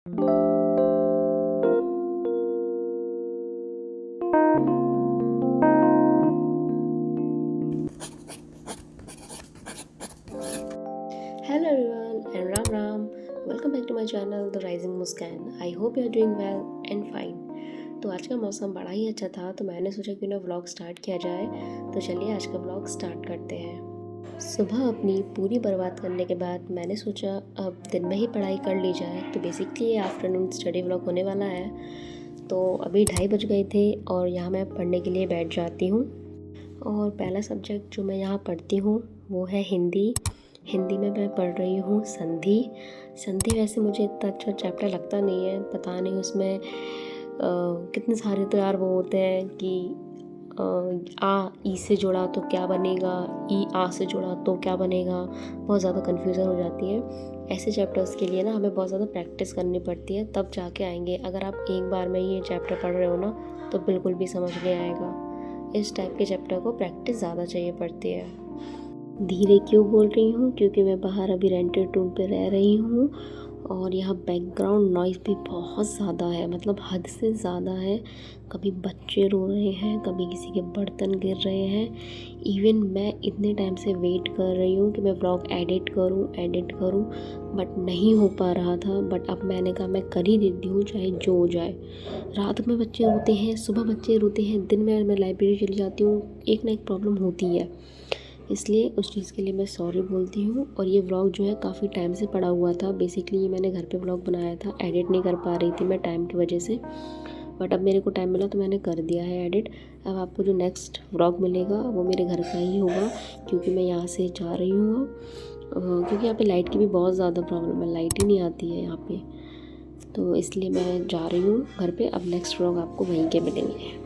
Hello everyone and Ram Ram. Welcome back to my channel The Rising Muskan. I hope you are doing well and fine. तो आज का मौसम बड़ा ही अच्छा था तो मैंने सोचा क्यों ना व्लॉग स्टार्ट किया जाए। तो चलिए आज का व्लॉग स्टार्ट करते हैं। सुबह अपनी पूरी बर्बाद करने के बाद मैंने सोचा अब दिन में ही पढ़ाई कर ली जाए। तो बेसिकली ये आफ्टरनून स्टडी व्लॉग होने वाला है। तो अभी 2:30 बज गए थे और यहाँ मैं पढ़ने के लिए बैठ जाती हूँ। और पहला सब्जेक्ट जो मैं यहाँ पढ़ती हूँ वो है हिंदी। हिंदी में मैं पढ़ रही हूँ संधि। संधि वैसे मुझे इतना अच्छा चैप्टर लगता नहीं है, पता नहीं उसमें कितने सारे तो यार वो होते हैं कि आ ई से जुड़ा तो क्या बनेगा, ई आ से जुड़ा तो क्या बनेगा, बहुत ज़्यादा कन्फ्यूज़न हो जाती है। ऐसे चैप्टर्स के लिए ना हमें बहुत ज़्यादा प्रैक्टिस करनी पड़ती है, तब जाके आएंगे। अगर आप एक बार में ये चैप्टर पढ़ रहे हो ना तो बिल्कुल भी समझ नहीं आएगा। इस टाइप के चैप्टर को प्रैक्टिस ज़्यादा चाहिए पड़ती है। धीरे क्यों बोल रही हूँ, क्योंकि मैं बाहर अभी रेंटेड रूम पे रह रही हूँ और यहाँ बैकग्राउंड नॉइज़ भी बहुत ज़्यादा है, मतलब हद से ज़्यादा है। कभी बच्चे रो रहे हैं, कभी किसी के बर्तन गिर रहे हैं। इवन मैं इतने टाइम से वेट कर रही हूँ कि मैं व्लॉग एडिट करूँ बट नहीं हो पा रहा था। बट अब मैंने कहा मैं कर ही देती हूँ चाहे जो हो जाए। रात में बच्चे रोते हैं, सुबह बच्चे रोते हैं, दिन में मैं लाइब्रेरी चली जाती हूँ, एक ना एक प्रॉब्लम होती है। इसलिए उस चीज़ के लिए मैं सॉरी बोलती हूँ। और ये व्लॉग जो है काफ़ी टाइम से पड़ा हुआ था। बेसिकली ये मैंने घर पे व्लॉग बनाया था, एडिट नहीं कर पा रही थी मैं टाइम की वजह से, बट अब मेरे को टाइम मिला तो मैंने कर दिया है एडिट। अब आपको जो नेक्स्ट व्लॉग मिलेगा वो मेरे घर का ही होगा, क्योंकि मैं यहाँ से जा रही हूँ क्योंकि यहाँ पे लाइट की भी बहुत ज़्यादा प्रॉब्लम है, लाइट ही नहीं आती है यहाँ पे। तो इसलिए मैं जा रही हूँ घर पे। अब नेक्स्ट व्लॉग आपको वहीं के मिलेंगे।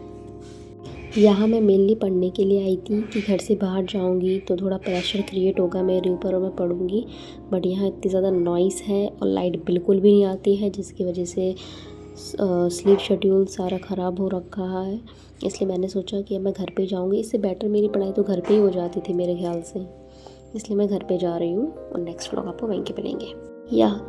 यहाँ मैं मेनली पढ़ने के लिए आई थी कि घर से बाहर जाऊँगी तो थोड़ा प्रेशर क्रिएट होगा मेरे ऊपर और मैं पढ़ूँगी। बट यहाँ इतनी ज़्यादा नॉइज़ है और लाइट बिल्कुल भी नहीं आती है, जिसकी वजह से स्लीप शेड्यूल सारा ख़राब हो रखा है। इसलिए मैंने सोचा कि अब मैं घर पे जाऊँगी, इससे बेटर मेरी पढ़ाई तो घर पे ही हो जाती थी मेरे ख्याल से। इसलिए मैं घर पे जा रही हूँ और नेक्स्ट व्लॉग आपको वहीं के मिलेंगे।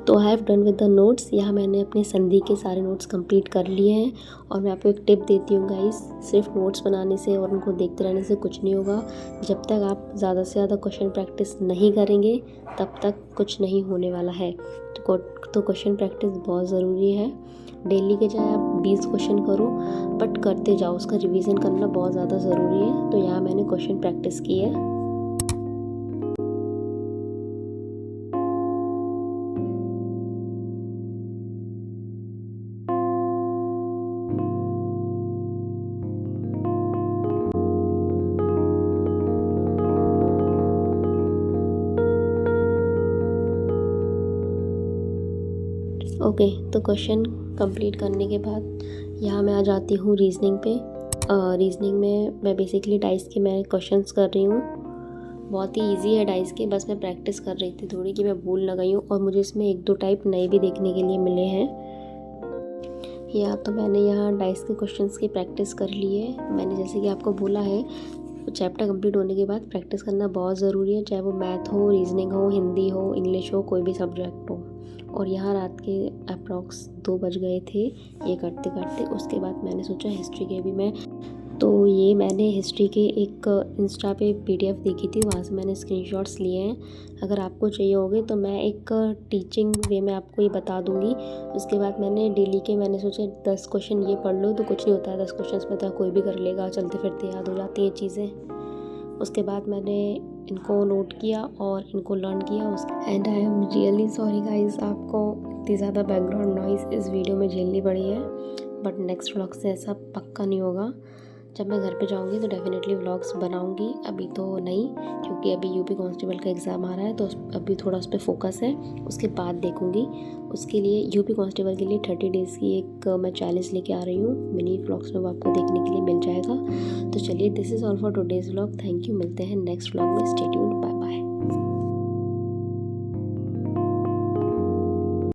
तो I have done with the notes. यहाँ मैंने अपने संधि के सारे नोट्स कंप्लीट कर लिए हैं। और मैं आपको एक टिप देती हूँ गाइस, सिर्फ नोट्स बनाने से और उनको देखते रहने से कुछ नहीं होगा। जब तक आप ज़्यादा से ज़्यादा क्वेश्चन प्रैक्टिस नहीं करेंगे तब तक कुछ नहीं होने वाला है। तो क्वेश्चन प्रैक्टिस बहुत ज़रूरी है। डेली के चाहे आप 20 क्वेश्चन करो बट करते जाओ, उसका रिविज़न करना बहुत ज़्यादा ज़रूरी है। तो यहाँ मैंने क्वेश्चन प्रैक्टिस की है। ओके, तो क्वेश्चन कंप्लीट करने के बाद यहाँ मैं आ जाती हूँ रीजनिंग पे। रीजनिंग में मैं बेसिकली डाइस के मैं क्वेश्चंस कर रही हूँ। बहुत ही इजी है डाइस के, बस मैं प्रैक्टिस कर रही थी थोड़ी कि मैं भूल ना गई हूँ। और मुझे इसमें 1-2 टाइप नए भी देखने के लिए मिले हैं। या तो मैंने यहाँ डाइस के क्वेश्चंस की प्रैक्टिस कर ली है। मैंने जैसे कि आपको बोला है चैप्टर कंप्लीट होने के बाद प्रैक्टिस करना बहुत ज़रूरी है, चाहे वो मैथ हो, रीजनिंग हो, हिंदी हो, इंग्लिश हो, कोई भी सब्जेक्ट हो। और यहाँ रात के अप्रॉक्स 2 बज गए थे ये करते करते। उसके बाद मैंने सोचा हिस्ट्री के भी मैं, तो ये मैंने हिस्ट्री के एक इंस्टा पे PDF देखी थी, वहाँ से मैंने स्क्रीनशॉट्स लिए हैं। अगर आपको चाहिए होगे तो मैं एक टीचिंग वे में आपको ये बता दूँगी। उसके बाद मैंने डेली के मैंने सोचा 10 क्वेश्चन ये पढ़ लो तो कुछ नहीं होता है, 10 क्वेश्चन में तो कोई भी कर लेगा, चलते फिरते याद हो जाती हैं चीज़ें। उसके बाद मैंने इनको नोट किया और इनको लर्न किया। And I am really sorry guys, आपको इतनी ज़्यादा बैकग्राउंड नॉइज़ इस वीडियो में झेलनी पड़ी है। बट नेक्स्ट व्लॉग से ऐसा पक्का नहीं होगा। जब मैं घर पे जाऊंगी तो डेफिनेटली व्लॉग्स बनाऊंगी, अभी तो नहीं, क्योंकि अभी यूपी कांस्टेबल का एग्ज़ाम आ रहा है तो अभी थोड़ा उस पर फोकस है। उसके बाद देखूंगी। उसके लिए यूपी कांस्टेबल के लिए 30 डेज़ की एक मैं चैलेंज लेके आ रही हूँ। मिनी व्लॉग्स में वो आपको देखने के लिए मिल जाएगा। तो चलिए, this is all for today's vlog. Thank you, मिलते हैं नेक्स्ट व्लॉग में। Stay tuned, bye.